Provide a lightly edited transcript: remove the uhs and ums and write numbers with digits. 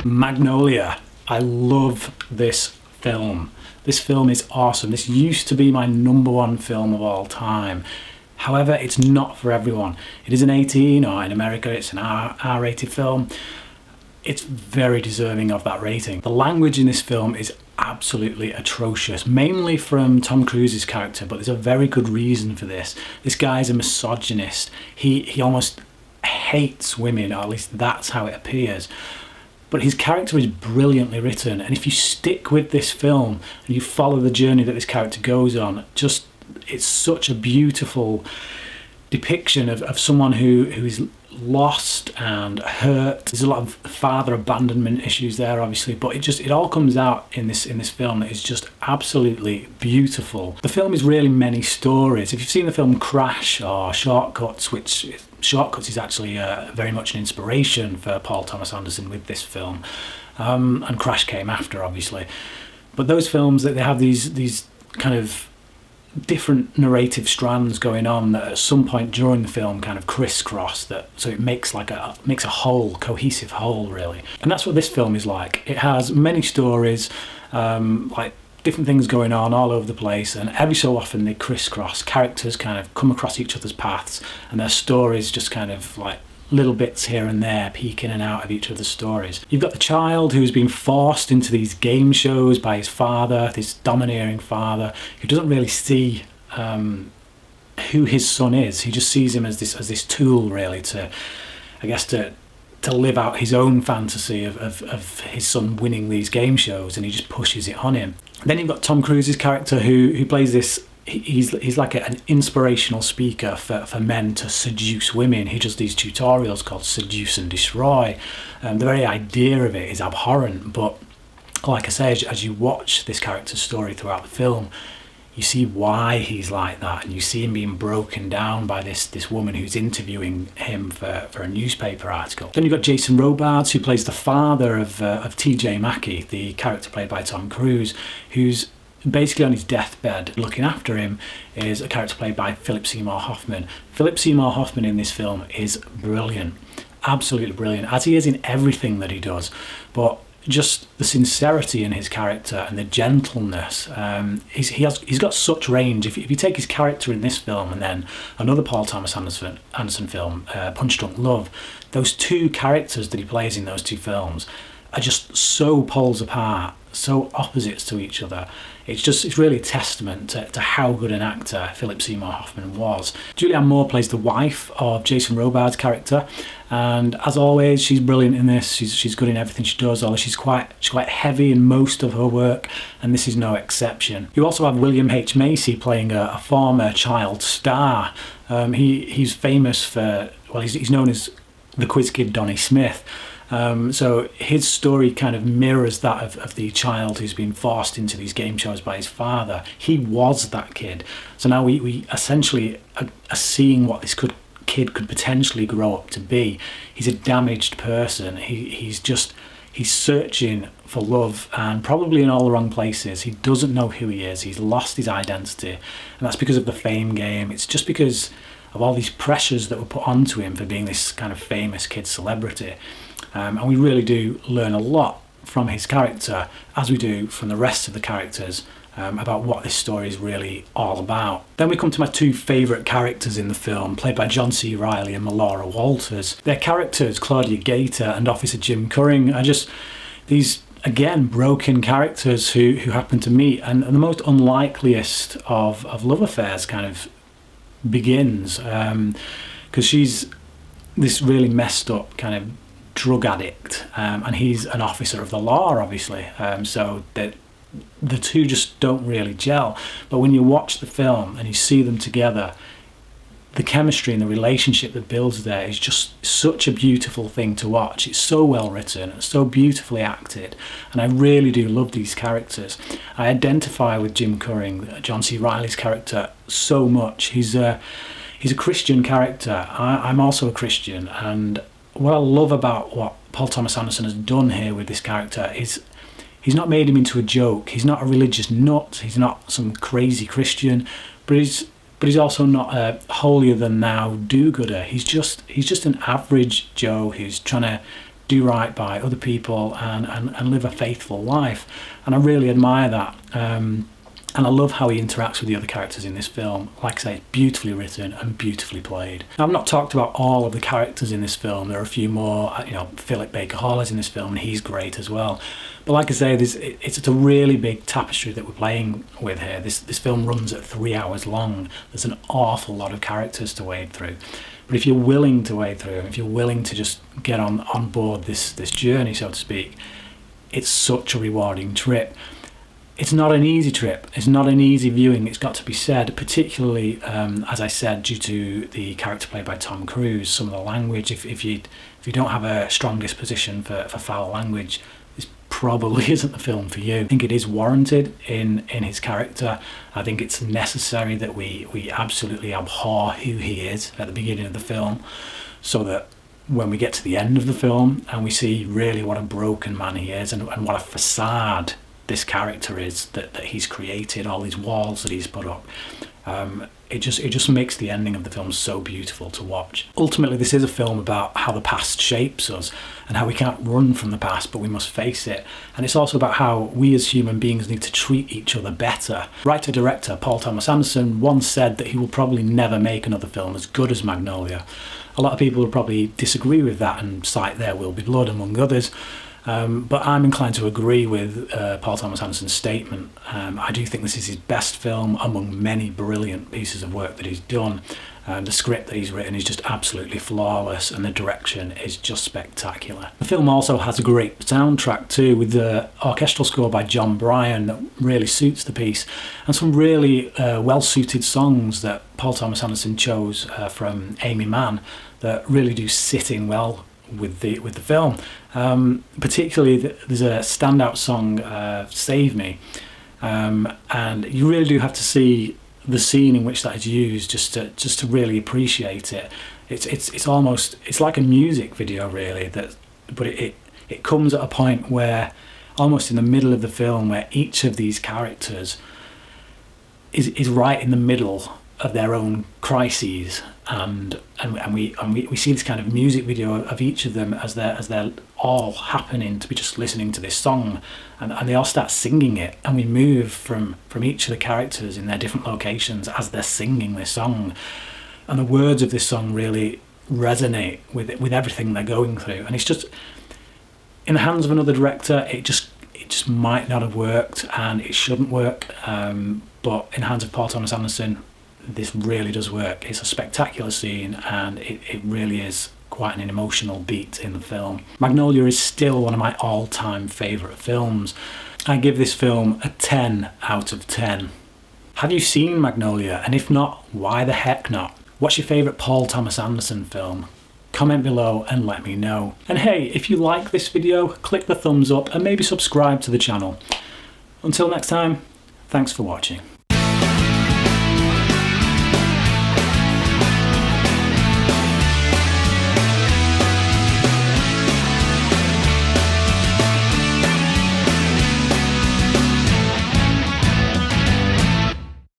Magnolia. I love this film. This film is awesome. This used to be my #1 film of all time. However, it's not for everyone. It is an 18, or in America it's an R-rated film. It's very deserving of that rating. The language in this film is absolutely atrocious, mainly from Tom Cruise's character, but there's a very good reason for this. This guy's a misogynist. He almost hates women, or at least that's how it appears. But his character is brilliantly written, and if you stick with this film and you follow the journey that this character goes on, it's such a beautiful depiction of someone who is lost and hurt. There's a lot of father abandonment issues there, obviously, but it all comes out in this film that is just absolutely beautiful. The film is really many stories. If you've seen the film Crash or Shortcuts, which Shortcuts is actually very much an inspiration for Paul Thomas Anderson with this film, and Crash came after, obviously. But those films, that they have these kind of different narrative strands going on that at some point during the film kind of crisscross, so it makes a whole, cohesive whole, really. And that's what this film is like. It has many stories, like different things going on all over the place, and every so often they crisscross. Characters kind of come across each other's paths, and their stories just kind of like little bits here and there peek in and out of each other's stories. You've got the child who's been forced into these game shows by his father, this domineering father, who doesn't really see who his son is. He just sees him as this tool, really, to live out his own fantasy of his son winning these game shows, and he just pushes it on him. Then you've got Tom Cruise's character who plays this. He's like an inspirational speaker for men to seduce women. He does these tutorials called Seduce and Destroy. The very idea of it is abhorrent, but like I say, as you watch this character's story throughout the film, you see why he's like that, and you see him being broken down by this woman who's interviewing him for a newspaper article. Then you've got Jason Robards, who plays the father of T.J. Mackey, the character played by Tom Cruise, who's basically on his deathbed. Looking after him is a character played by Philip Seymour Hoffman. Philip Seymour Hoffman in this film is brilliant, absolutely brilliant, as he is in everything that he does. But just the sincerity in his character and the gentleness, he's got such range. If you take his character in this film and then another Paul Thomas Anderson film, Punch Drunk Love, those two characters that he plays in those two films are just so poles apart, so opposites to each other. It's really a testament to how good an actor Philip Seymour Hoffman was. Julianne Moore plays the wife of Jason Robards' character, and as always, she's brilliant in this. She's good in everything she does, although she's quite heavy in most of her work, and this is no exception. You also have William H. Macy playing a former child star. He's famous for, well, he's known as the quiz kid Donnie Smith. So his story kind of mirrors that of the child who's been forced into these game shows by his father. He was that kid. So now we essentially are seeing what this kid could potentially grow up to be. He's a damaged person. He's searching for love, and probably in all the wrong places. He doesn't know who he is. He's lost his identity, and that's because of the fame game. It's just because of all these pressures that were put onto him for being this kind of famous kid celebrity. And we really do learn a lot from his character, as we do from the rest of the characters, about what this story is really all about. Then we come to my two favourite characters in the film, played by John C. Reilly and Melora Walters. Their characters, Claudia Gator and Officer Jim Curring, are just these, again, broken characters who happen to meet, and the most unlikeliest of love affairs kind of begins, because she's this really messed up kind of drug addict, and he's an officer of the law, obviously, so that the two just don't really gel. But when you watch the film and you see them together, the chemistry and the relationship that builds there is just such a beautiful thing to watch. It's so well written, it's so beautifully acted, and I really do love these characters. I identify with Jim Curring, John C. Reilly's character, so much. He's a Christian character. I'm also a Christian, and what I love about what Paul Thomas Anderson has done here with this character is he's not made him into a joke. He's not a religious nut. He's not some crazy Christian, but he's also not a holier than thou do-gooder. He's just an average Joe who's trying to do right by other people and live a faithful life. And I really admire that. And I love how he interacts with the other characters in this film. Like I say, beautifully written and beautifully played. Now, I've not talked about all of the characters in this film. There are a few more. Philip Baker Hall is in this film, and he's great as well. But like I say, it's a really big tapestry that we're playing with here. This film runs at 3 hours long. There's an awful lot of characters to wade through. But if you're willing to wade through, if you're willing to just get on board this journey, so to speak, it's such a rewarding trip. It's not an easy trip. It's not an easy viewing, it's got to be said, particularly, as I said, due to the character played by Tom Cruise, some of the language. If you don't have a strong disposition for foul language, this probably isn't the film for you. I think it is warranted in his character. I think it's necessary that we absolutely abhor who he is at the beginning of the film, so that when we get to the end of the film and we see really what a broken man he is and what a facade this character is that he's created, all these walls that he's put up, it just makes the ending of the film so beautiful to watch. Ultimately, this is a film about how the past shapes us and how we can't run from the past, but we must face it. And it's also about how we as human beings need to treat each other better. Writer-director Paul Thomas Anderson once said that he will probably never make another film as good as Magnolia. A lot of people will probably disagree with that and cite There Will Be Blood among others. But I'm inclined to agree with Paul Thomas Anderson's statement. I do think this is his best film among many brilliant pieces of work that he's done. The script that he's written is just absolutely flawless, and the direction is just spectacular. The film also has a great soundtrack too, with the orchestral score by John Bryan that really suits the piece, and some really well-suited songs that Paul Thomas Anderson chose from Amy Mann that really do sit in well with the film. Particularly there's a standout song, Save Me, and you really do have to see the scene in which that is used just to really appreciate it. It's like a music video really, but it comes at a point where, almost in the middle of the film, where each of these characters is right in the middle of their own crises, and we see this kind of music video of each of them as they're all happening to be just listening to this song, and they all start singing it, and we move from each of the characters in their different locations as they're singing this song, and the words of this song really resonate with everything they're going through. And it's just, in the hands of another director, it just might not have worked, and it shouldn't work, but in the hands of Paul Thomas Anderson, this really does work. It's a spectacular scene, and it really is quite an emotional beat in the film. Magnolia is still one of my all-time favourite films. I give this film a 10 out of 10. Have you seen Magnolia? And if not, why the heck not? What's your favourite Paul Thomas Anderson film? Comment below and let me know. And hey, if you like this video, click the thumbs up and maybe subscribe to the channel. Until next time, thanks for watching.